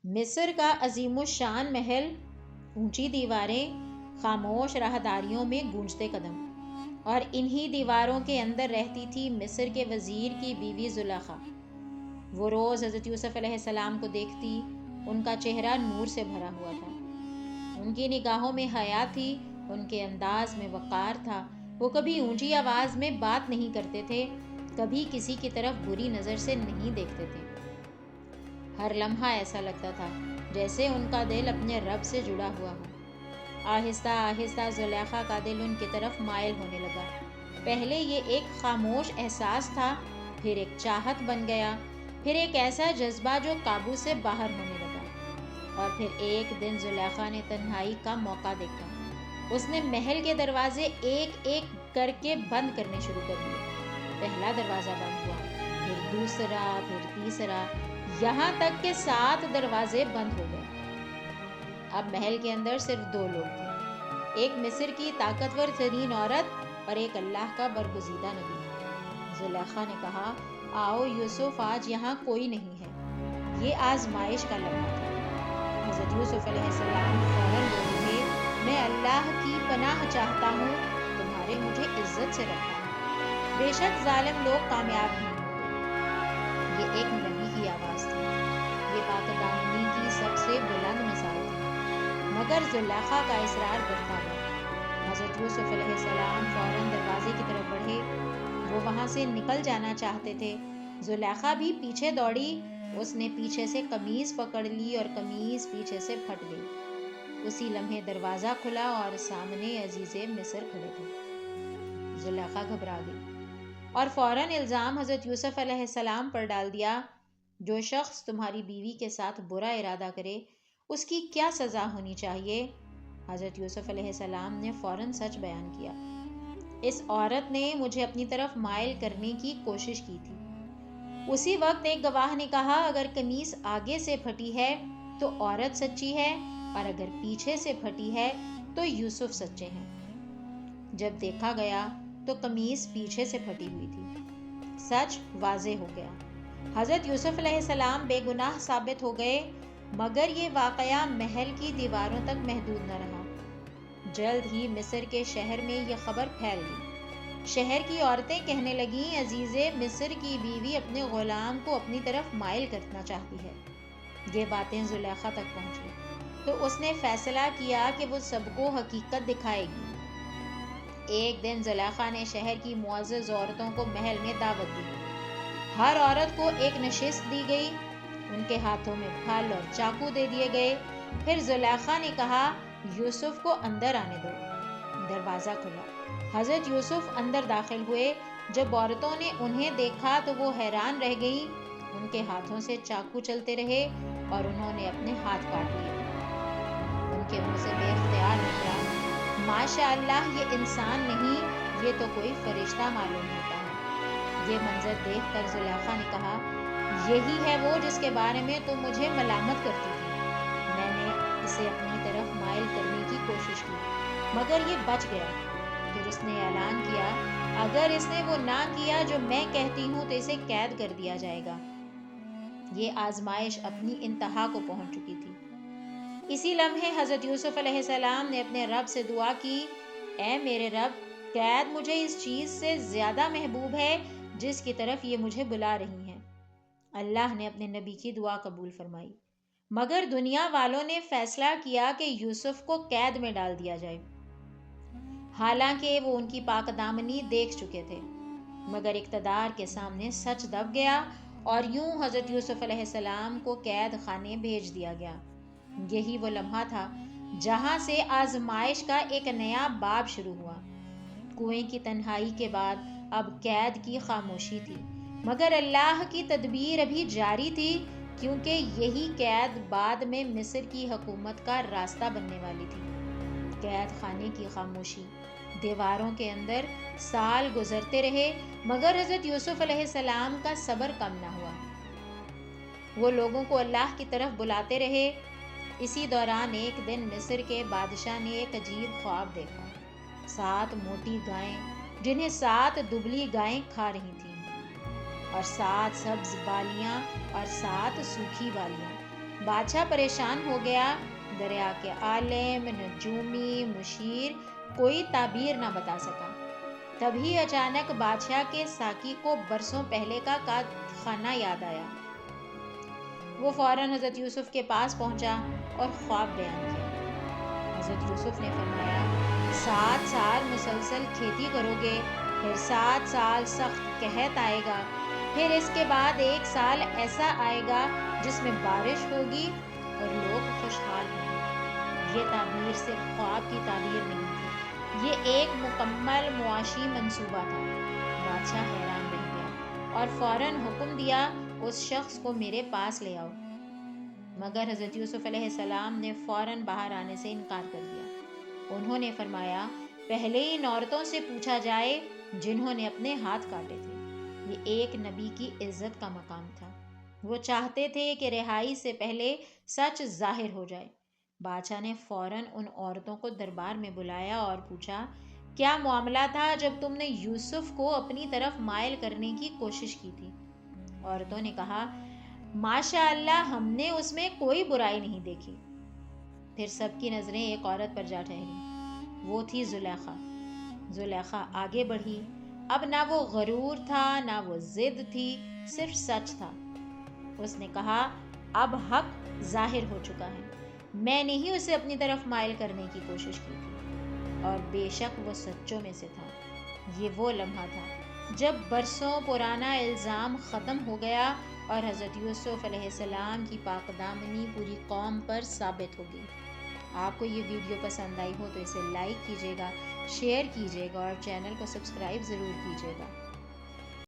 مصر کا عظیم الشان محل، اونچی دیواریں، خاموش راہداریوں میں گونجتے قدم، اور انہی دیواروں کے اندر رہتی تھی مصر کے وزیر کی بیوی زلیخا۔ وہ روز حضرت یوسف علیہ السلام کو دیکھتی، ان کا چہرہ نور سے بھرا ہوا تھا، ان کی نگاہوں میں حیا تھی، ان کے انداز میں وقار تھا۔ وہ کبھی اونچی آواز میں بات نہیں کرتے تھے، کبھی کسی کی طرف بری نظر سے نہیں دیکھتے تھے۔ ہر لمحہ ایسا لگتا تھا جیسے ان کا دل اپنے رب سے جڑا ہوا ہو۔ آہستہ آہستہ زلیخا کا دل ان کی طرف مائل ہونے لگا۔ پہلے یہ ایک خاموش احساس تھا، پھر ایک چاہت بن گیا، پھر ایک ایسا جذبہ جو قابو سے باہر ہونے لگا۔ اور پھر ایک دن زلیخا نے تنہائی کا موقع دیکھا۔ اس نے محل کے دروازے ایک ایک کر کے بند کرنے شروع کر دیے۔ پہلا دروازہ بند ہوا، پھر دوسرا، پھر تیسرا، یہاں تک کہ 7 دروازے بند ہو گئے۔ اب محل کے اندر صرف 2 لوگ تھے، ایک مصر کی طاقتور ترین عورت اور ایک اللہ کا برگزیدہ نبی۔ زلیخا نے کہا، آؤ یوسف، آج یہاں کوئی نہیں ہے۔ یہ آزمائش کا لمحہ تھا۔ حضرت یوسف علیہ السلام فوراً بولے، میں اللہ کی پناہ چاہتا ہوں، تمہارے مجھے عزت سے رکھا ہے۔ بے شک ظالم لوگ کامیاب نہیں ہوتے۔ یہ ایک نبی کی آواز تھی، یہ پاک دامنی کی سب سے بلند مثال تھی، مگر زلیخا کا اصرار بڑھتا گیا۔ حضرت یوسف علیہ السلام فوراً دروازے کی طرف بڑھے، وہ وہاں سے نکل جانا چاہتے تھے۔ زلیخا بھی پیچھے دوڑی، اس نے پیچھے سے قمیض پکڑ لی اور قمیض پیچھے سے پھٹ گئی۔ اسی لمحے دروازہ کھلا اور سامنے عزیز مصر کھڑے تھے۔ زلیخا گھبرا گئی اور فوراً الزام حضرت یوسف علیہ السلام پر ڈال دیا، جو شخص تمہاری بیوی کے ساتھ برا ارادہ کرے اس کی کیا سزا ہونی چاہیے؟ حضرت یوسف علیہ السلام نے فوراً سچ بیان کیا، اس عورت نے مجھے اپنی طرف مائل کرنے کی کوشش کی تھی۔ اسی وقت ایک گواہ نے کہا، اگر قمیص آگے سے پھٹی ہے تو عورت سچی ہے، اور اگر پیچھے سے پھٹی ہے تو یوسف سچے ہیں۔ جب دیکھا گیا تو قمیص پیچھے سے پھٹی ہوئی تھی۔ سچ واضح ہو گیا، حضرت یوسف علیہ السلام بے گناہ ثابت ہو گئے، مگر یہ واقعہ محل کی دیواروں تک محدود نہ رہا۔ جلد ہی مصر کے شہر میں یہ خبر پھیل گئی۔ شہر کی عورتیں کہنے لگیں، عزیز مصر کی بیوی اپنے غلام کو اپنی طرف مائل کرنا چاہتی ہے۔ یہ باتیں زلیخا تک پہنچی تو اس نے فیصلہ کیا کہ وہ سب کو حقیقت دکھائے گی۔ ایک دن زلیخا نے شہر کی معزز عورتوں کو محل میں دعوت دی۔ ہر عورت کو ایک نشست دی گئی، ان کے ہاتھوں میں پھل اور چاقو دے دیے گئے۔ پھر زلیخا نے کہا، یوسف کو اندر آنے دو۔ دروازہ کھلا، حضرت یوسف اندر داخل ہوئے۔ جب عورتوں نے انہیں دیکھا تو وہ حیران رہ گئیں، ان کے ہاتھوں سے چاقو چلتے رہے اور انہوں نے اپنے ہاتھ کاٹ لیے۔ ان کے منہ سے بے اختیار نکلا، ماشاء اللہ، یہ انسان نہیں، یہ تو کوئی فرشتہ معلوم ہوتا ہے۔ یہ منظر دیکھ کر زلیخا نے کہا، یہی ہے وہ جس کے بارے میں تم مجھے ملامت کرتی تھی۔ میں نے اسے اپنی طرف مائل کرنے کی کوشش کی، مگر یہ بچ گیا۔ پھر اس نے اعلان کیا، اگر اس نے وہ نہ کیا جو میں کہتی ہوں تو اسے قید کر دیا جائے گا۔ یہ آزمائش اپنی انتہا کو پہنچ چکی تھی۔ اسی لمحے حضرت یوسف علیہ السلام نے اپنے رب سے دعا کی، اے میرے رب، قید مجھے اس چیز سے زیادہ محبوب ہے جس کی طرف یہ مجھے بلا رہی ہیں۔ اللہ نے اپنے نبی کی دعا قبول فرمائی، مگر دنیا والوں نے فیصلہ کیا کہ یوسف کو قید میں ڈال دیا جائے۔ حالانکہ وہ ان کی پاک دامنی دیکھ چکے تھے، مگر اقتدار کے سامنے سچ دب گیا اور یوں حضرت یوسف علیہ السلام کو قید خانے بھیج دیا گیا۔ یہی وہ لمحہ تھا جہاں سے آزمائش کا ایک نیا باب شروع ہوا۔ کنویں کی تنہائی کے بعد اب قید کی خاموشی تھی، مگر اللہ کی تدبیر ابھی جاری تھی، کیونکہ یہی قید بعد میں مصر کی حکومت کا راستہ بننے والی تھی۔ قید خانے کی خاموشی، دیواروں کے اندر سال گزرتے رہے، مگر حضرت یوسف علیہ السلام کا صبر کم نہ ہوا۔ وہ لوگوں کو اللہ کی طرف بلاتے رہے۔ اسی دوران ایک دن مصر کے بادشاہ نے ایک عجیب خواب دیکھا۔ 7 موٹی گائیں جنہیں 7 دبلی گائیں کھا رہی تھیں، اور 7 سبز بالیاں اور 7 سوکھی بالیاں۔ بادشاہ پریشان ہو گیا، دریا کے عالم، نجومی، مشیر کوئی تعبیر نہ بتا سکا۔ تبھی اچانک بادشاہ کے ساقی کو برسوں پہلے کا خانہ یاد آیا۔ وہ فوراً حضرت یوسف کے پاس پہنچا اور خواب بیان کیا۔ حضرت یوسف نے فرمایا، 7 سال مسلسل کھیتی کرو گے، پھر 7 سال سخت قحط آئے گا، پھر اس کے بعد 1 سال ایسا آئے گا جس میں بارش ہوگی اور لوگ خوشحال ہوں گے۔ یہ تعبیر صرف خواب کی تعبیر نہیں تھی، یہ ایک مکمل معاشی منصوبہ تھا۔ بادشاہ حیران رہ گیا اور فوراً حکم دیا، اس شخص کو میرے پاس لے آؤ۔ مگر حضرت یوسف علیہ السلام نے فوراً باہر آنے سے انکار کر دیا۔ انہوں نے فرمایا، پہلے ان عورتوں سے پوچھا جائے جنہوں نے اپنے ہاتھ کاٹے تھے۔ یہ ایک نبی کی عزت کا مقام تھا۔ وہ چاہتے تھے کہ رہائی سے پہلے سچ ظاہر ہو جائے۔ بادشاہ نے فوراً ان عورتوں کو دربار میں بلایا اور پوچھا، کیا معاملہ تھا جب تم نے یوسف کو اپنی طرف مائل کرنے کی کوشش کی تھی؟ عورتوں نے کہا، ماشاء اللہ، ہم نے اس میں کوئی برائی نہیں دیکھی۔ پھر سب کی نظریں ایک عورت پر جا ٹھہری، وہ تھی زلیخا۔ زلیخا آگے بڑھی۔ اب نہ وہ غرور تھا، نہ وہ ضد تھی، صرف سچ تھا۔ اس نے کہا، اب حق ظاہر ہو چکا ہے، میں نے ہی اسے اپنی طرف مائل کرنے کی کوشش کی تھی، اور بے شک وہ سچوں میں سے تھا۔ یہ وہ لمحہ تھا جب برسوں پرانا الزام ختم ہو گیا اور حضرت یوسف علیہ السلام کی پاک دامنی پوری قوم پر ثابت ہوگی۔ آپ کو یہ ویڈیو پسند آئی ہو تو اسے لائک کیجیے گا، شیئر کیجیے گا اور چینل کو سبسکرائب ضرور کیجیے گا۔